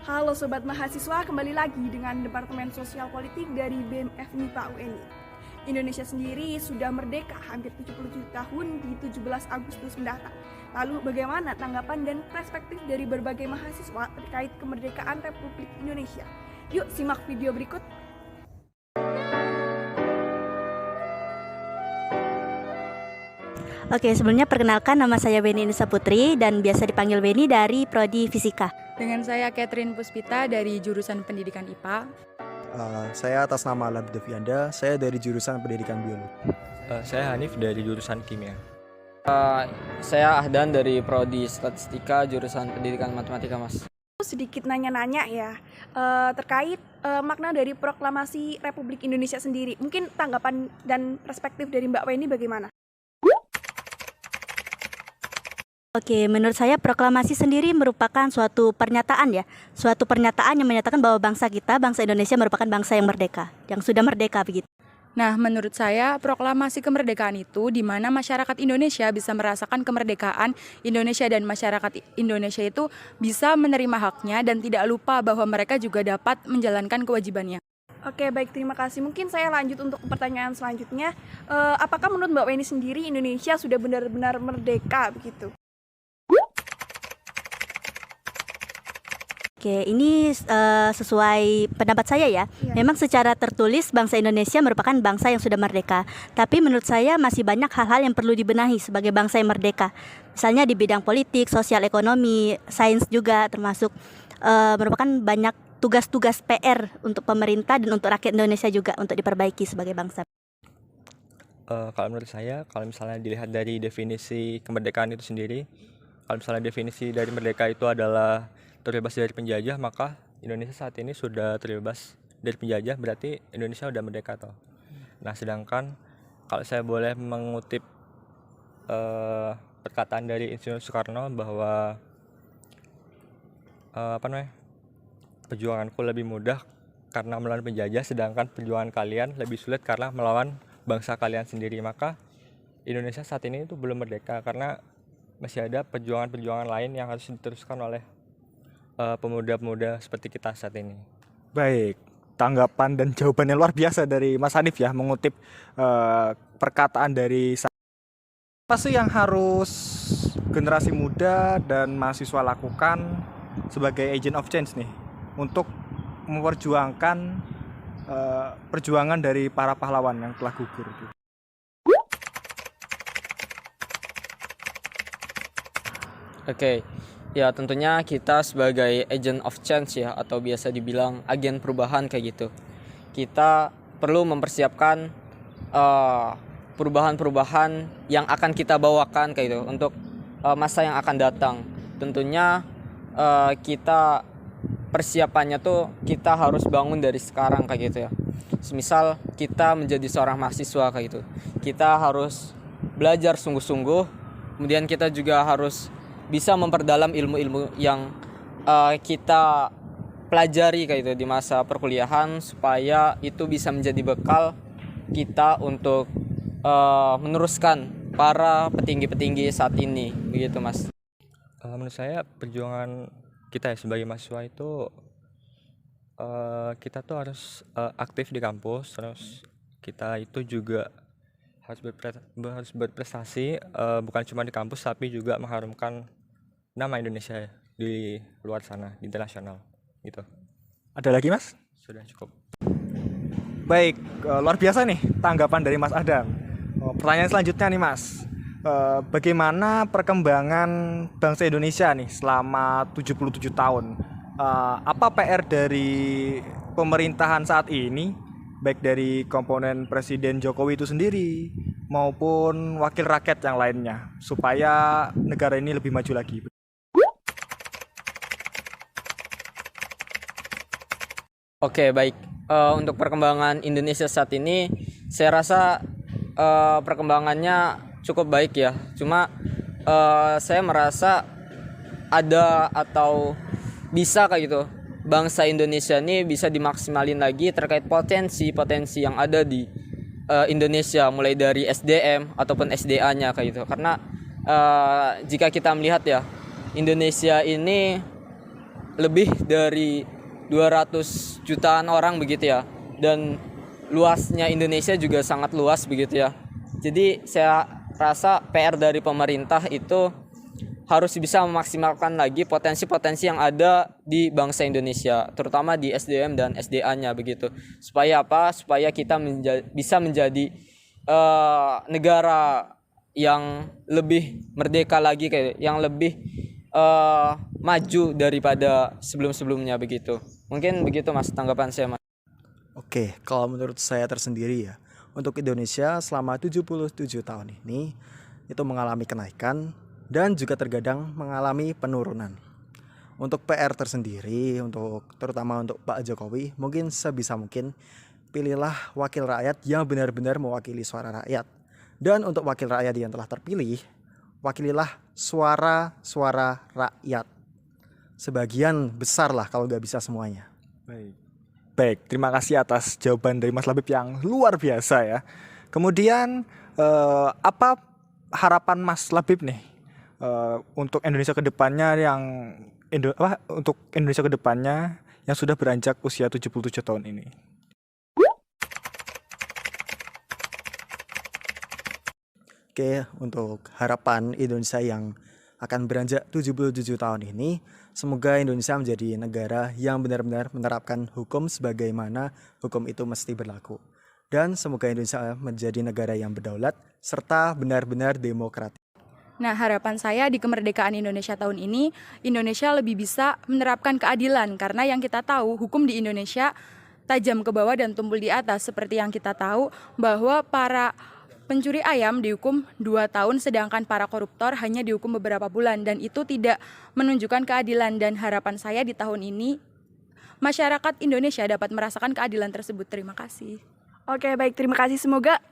Halo Sobat Mahasiswa, kembali lagi dengan Departemen Sosial Politik dari BMF MIPA UNI. Indonesia sendiri sudah merdeka hampir 77 tahun di 17 Agustus mendatang. Lalu bagaimana tanggapan dan perspektif dari berbagai mahasiswa terkait kemerdekaan Republik Indonesia? Yuk simak video berikut. Oke, sebelumnya perkenalkan nama saya Beni Nisa Putri dan biasa dipanggil Beni dari Prodi Fisika. Dengan saya Catherine Puspita dari jurusan Pendidikan IPA. Saya atas nama Labib Devianda, saya dari jurusan Pendidikan Biologi. Saya Hanif dari jurusan Kimia. Saya Ahdan dari Prodi Statistika jurusan Pendidikan Matematika, Mas. Sedikit nanya-nanya ya terkait makna dari proklamasi Republik Indonesia sendiri. Mungkin tanggapan dan perspektif dari Mbak Weni bagaimana? Oke, menurut saya proklamasi sendiri merupakan suatu pernyataan ya. Suatu pernyataan yang menyatakan bahwa bangsa kita, bangsa Indonesia merupakan bangsa yang merdeka, yang sudah merdeka begitu. Nah, menurut saya proklamasi kemerdekaan itu di mana masyarakat Indonesia bisa merasakan kemerdekaan Indonesia dan masyarakat Indonesia itu bisa menerima haknya dan tidak lupa bahwa mereka juga dapat menjalankan kewajibannya. Oke, baik, terima kasih. Mungkin saya lanjut untuk pertanyaan selanjutnya. Apakah menurut Mbak Weni sendiri Indonesia sudah benar-benar merdeka begitu? Oke, ini sesuai pendapat saya ya. Memang secara tertulis bangsa Indonesia merupakan bangsa yang sudah merdeka. Tapi menurut saya masih banyak hal-hal yang perlu dibenahi sebagai bangsa yang merdeka. Misalnya di bidang politik, sosial, ekonomi, sains juga termasuk merupakan banyak tugas-tugas PR untuk pemerintah dan untuk rakyat Indonesia juga untuk diperbaiki sebagai bangsa. Kalau menurut saya, kalau misalnya dilihat dari definisi kemerdekaan itu sendiri, kalau misalnya definisi dari merdeka itu adalah terbebas dari penjajah, maka Indonesia saat ini sudah terbebas dari penjajah, berarti Indonesia sudah merdeka toh. Nah, sedangkan kalau saya boleh mengutip perkataan dari Insinyur Soekarno bahwa perjuanganku lebih mudah karena melawan penjajah, sedangkan perjuangan kalian lebih sulit karena melawan bangsa kalian sendiri. Maka Indonesia saat ini itu belum merdeka karena masih ada perjuangan-perjuangan lain yang harus diteruskan oleh pemuda-pemuda seperti kita saat ini. Baik, tanggapan dan jawabannya luar biasa dari Mas Hanif ya, mengutip perkataan dari apa sih yang harus generasi muda dan mahasiswa lakukan sebagai agent of change nih untuk memperjuangkan perjuangan dari para pahlawan yang telah gugur gitu. Oke. Ya, tentunya kita sebagai agent of change ya, atau biasa dibilang agen perubahan kayak gitu. Kita perlu mempersiapkan perubahan-perubahan yang akan kita bawakan kayak gitu untuk masa yang akan datang. Tentunya kita persiapannya tuh kita harus bangun dari sekarang kayak gitu ya. Semisal kita menjadi seorang mahasiswa kayak gitu. Kita harus belajar sungguh-sungguh, kemudian kita juga harus bisa memperdalam ilmu-ilmu yang kita pelajari kayak itu di masa perkuliahan supaya itu bisa menjadi bekal kita untuk meneruskan para petinggi-petinggi saat ini begitu, Mas. Menurut saya perjuangan kita ya sebagai mahasiswa itu kita tuh harus aktif di kampus, terus kita itu juga harus berprestasi bukan cuma di kampus tapi juga mengharumkan nama Indonesia ya, di luar sana, di internasional gitu. Ada lagi, Mas? Sudah cukup. Baik, luar biasa nih tanggapan dari Mas Adam. Pertanyaan selanjutnya nih, Mas. Bagaimana perkembangan bangsa Indonesia nih selama 77 tahun? Apa PR dari pemerintahan saat ini, baik dari komponen Presiden Jokowi itu sendiri maupun wakil rakyat yang lainnya, supaya negara ini lebih maju lagi? Oke, baik. Untuk perkembangan Indonesia saat ini, saya rasa perkembangannya cukup baik ya. Cuma saya merasa ada atau bisa kayak gitu, bangsa Indonesia ini bisa dimaksimalin lagi terkait potensi-potensi yang ada di Indonesia, mulai dari SDM ataupun SDA-nya kayak gitu. Karena jika kita melihat ya, Indonesia ini lebih dari 200 jutaan orang begitu ya. Dan luasnya Indonesia juga sangat luas begitu ya. Jadi saya rasa PR dari pemerintah itu harus bisa memaksimalkan lagi potensi-potensi yang ada di bangsa Indonesia, terutama di SDM dan SDA-nya begitu. Supaya apa? Supaya kita bisa menjadi negara yang lebih merdeka lagi, kayak yang lebih maju daripada sebelum-sebelumnya begitu. Mungkin begitu Mas tanggapan saya, Mas. Oke, kalau menurut saya tersendiri ya, untuk Indonesia selama 77 tahun ini itu mengalami kenaikan dan juga terkadang mengalami penurunan. Untuk PR tersendiri, terutama untuk Pak Jokowi, mungkin sebisa mungkin pilihlah wakil rakyat yang benar-benar mewakili suara rakyat. Dan untuk wakil rakyat yang telah terpilih, wakililah suara-suara rakyat. Sebagian besar lah kalau nggak bisa semuanya. Baik, terima kasih atas jawaban dari Mas Labib yang luar biasa ya. Kemudian apa harapan Mas Labib nih untuk Indonesia kedepannya untuk Indonesia kedepannya yang sudah beranjak usia 77 tahun ini? Oke, untuk harapan Indonesia yang akan beranjak 77 tahun ini, semoga Indonesia menjadi negara yang benar-benar menerapkan hukum sebagaimana hukum itu mesti berlaku. Dan semoga Indonesia menjadi negara yang berdaulat serta benar-benar demokratis. Nah, harapan saya di kemerdekaan Indonesia tahun ini, Indonesia lebih bisa menerapkan keadilan. Karena yang kita tahu, hukum di Indonesia tajam ke bawah dan tumpul di atas. Seperti yang kita tahu bahwa para pencuri ayam dihukum 2 tahun, sedangkan para koruptor hanya dihukum beberapa bulan. Dan itu tidak menunjukkan keadilan. Dan harapan saya di tahun ini, masyarakat Indonesia dapat merasakan keadilan tersebut. Terima kasih. Oke, baik, terima kasih. Semoga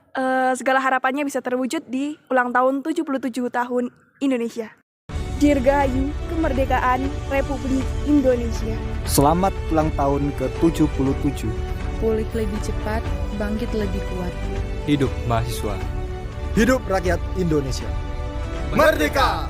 segala harapannya bisa terwujud di ulang tahun 77 tahun Indonesia. Dirgahayu kemerdekaan Republik Indonesia. Selamat ulang tahun ke-77. Pulih lebih cepat, bangkit lebih kuat. Hidup mahasiswa. Hidup rakyat Indonesia. Merdeka!